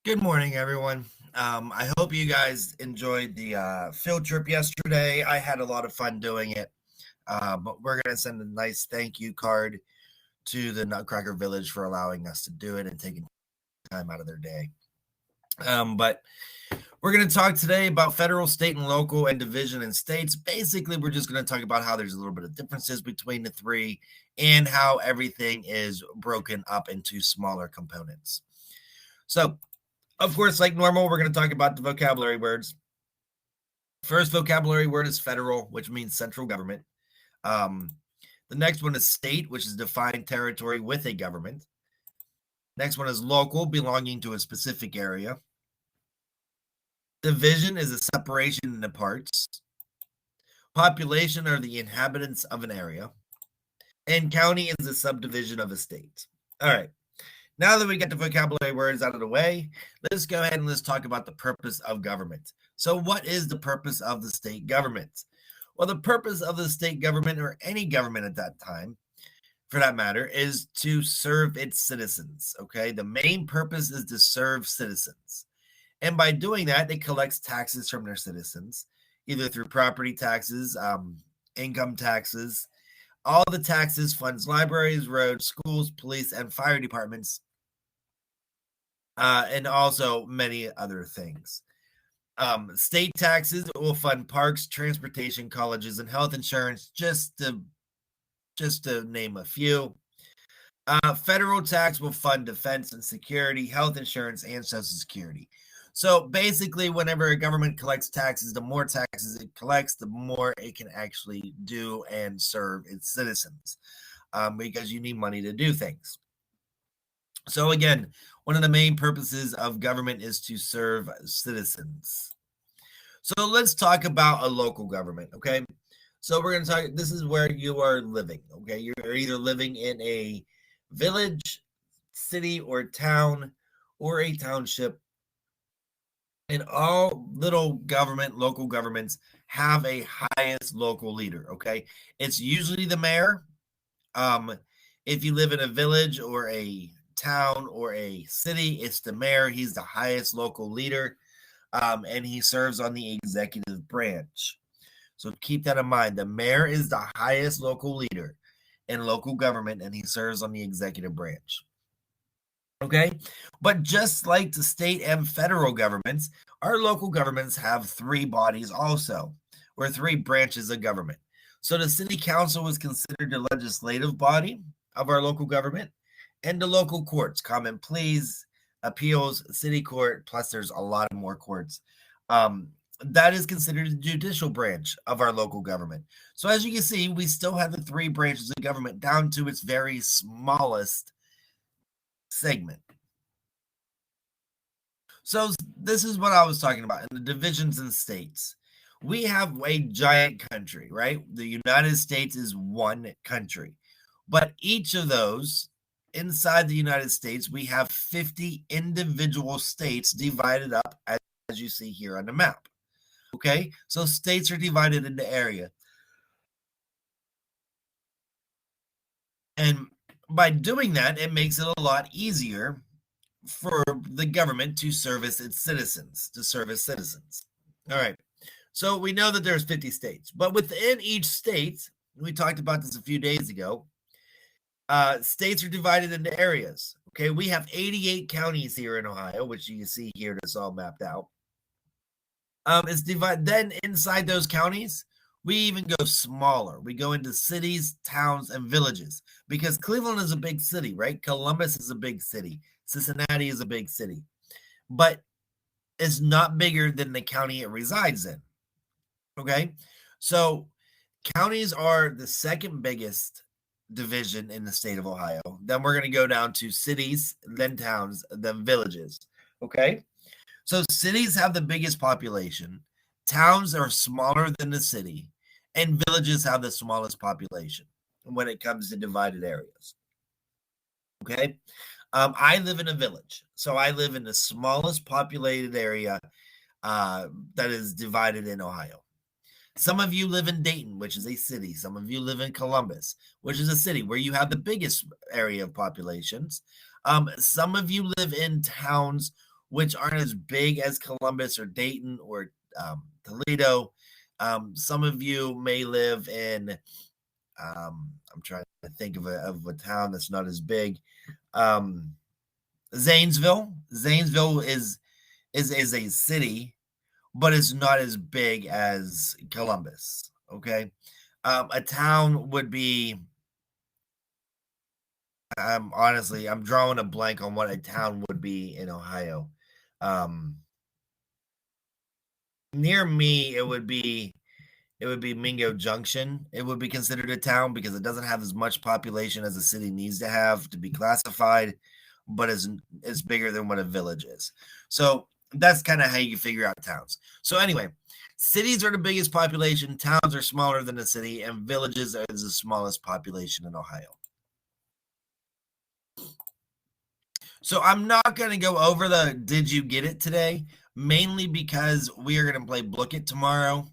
Good morning, everyone. I hope you guys enjoyed the field trip yesterday. I had a lot of fun doing it. But we're going to send a nice thank you card to the Nutcracker Village for allowing us to do it and taking time out of their day. But we're going to talk today about federal, state, and local, and division and states. Basically, we're just going to talk about how there's a little bit of differences between the three and how everything is broken up into smaller components. So, of course, like normal, we're going to talk about the vocabulary words. First vocabulary word is federal, which means central government. The next one is state, which is defined territory with a government. Next one is local, belonging to a specific area. Division is a separation into parts. Population are the inhabitants of an area. And county is a subdivision of a state. All right. Now that we got the vocabulary words out of the way, let's go ahead and let's talk about the purpose of government. So what is the purpose of the state government? Well, the purpose of the state government, or any government at that time, for that matter, is to serve its citizens, okay? The main purpose is to serve citizens. And by doing that, it collects taxes from their citizens, either through property taxes, income taxes. All the taxes funds libraries, roads, schools, police, and fire departments, and also many other things. State taxes will fund parks, transportation, colleges, and health insurance, just to name a few. Federal tax will fund defense and security, health insurance, and social security. So basically, whenever a government collects taxes, the more taxes it collects, the more it can actually do and serve its citizens, because you need money to do things. So again, one of the main purposes of government is to serve citizens. So let's talk about a local government, okay? So we're going to talk, this is where you are living, okay? You're either living in a village, city, or town, or a township. And all little government, local governments have a highest local leader, okay? It's usually the mayor. If you live in a village or a town or a city, it's the mayor. He's the highest local leader, and he serves on the executive branch. So keep that in mind. The mayor is the highest local leader in local government, and he serves on the executive branch. Okay, but just like the state and federal governments, our local governments have three bodies also, or three branches of government. So the city council is considered the legislative body of our local government, and the local courts, common pleas, appeals, city court, plus there's a lot of more courts. That is considered the judicial branch of our local government. So as you can see, we still have the three branches of government down to its very smallest segment. So this is what I was talking about in the divisions and states. We have a giant country, right? The United States is one country, but each of those inside the United States, we have 50 individual states divided up as you see here on the map. Okay, so states are divided into area. And by doing that, it makes it a lot easier for the government to service its citizens, to service citizens. All right. So we know that there's 50 states, but within each state, we talked about this a few days ago, states are divided into areas. Okay, we have 88 counties here in Ohio, which you can see here that's all mapped out. It's divided. Then inside those counties, we even go smaller. We go into cities, towns, and villages because Cleveland is a big city, right? Columbus is a big city. Cincinnati is a big city, but it's not bigger than the county it resides in. Okay, so counties are the second biggest division in the state of Ohio. Then we're going to go down to cities, then towns, then villages. Okay, so cities have the biggest population, towns are smaller than the city, and villages have the smallest population when it comes to divided areas. Okay, I live in a village, so I live in the smallest populated area that is divided in Ohio. Some of you live in Dayton, which is a city. Some of you live in Columbus, which is a city where you have the biggest area of populations. Some of you live in towns which aren't as big as Columbus or Dayton or Toledo. Some of you may live in, I'm trying to think of a town that's not as big. Zanesville. Zanesville is a city, but it's not as big as Columbus. Okay. A town would be, honestly, I'm drawing a blank on what a town would be in Ohio. Near me, it would be Mingo Junction. It would be considered a town because it doesn't have as much population as a city needs to have to be classified, but is bigger than what a village is. So that's kind of how you figure out towns. So anyway, cities are the biggest population, towns are smaller than a city, and villages are the smallest population in Ohio. So I'm not going to go over the did you get it today, mainly because we are going to play Book It tomorrow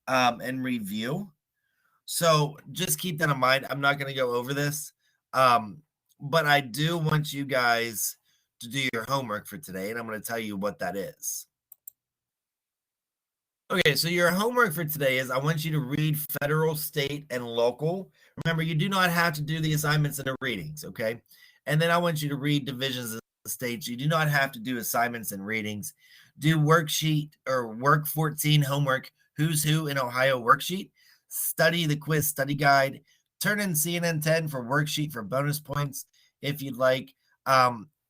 and review. So just keep that in mind. I'm not going to go over this, but I do want you guys to do your homework for today, and I'm going to tell you what that is. Okay, so your homework for today is I want you to read federal, state, and local. Remember, you do not have to do the assignments and the readings, okay? And then I want you to read divisions of the states. You do not have to do assignments and readings. Do worksheet or work 14 homework, Who's Who in Ohio worksheet. Study the quiz study guide. Turn in CNN 10 for worksheet for bonus points if you'd like.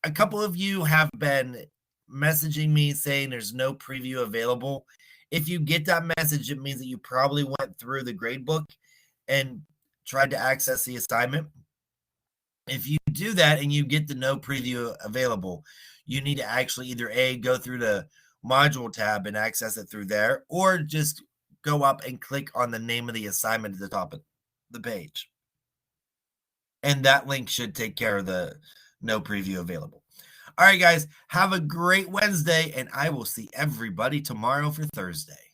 A couple of you have been messaging me saying there's no preview available. If you get that message, it means that you probably went through the gradebook and tried to access the assignment. If you do that and you get the no preview available, you need to actually either go through the module tab and access it through there, or just go up and click on the name of the assignment at the top of the page. And that link should take care of the no preview available. All right, guys, have a great Wednesday, and I will see everybody tomorrow for Thursday.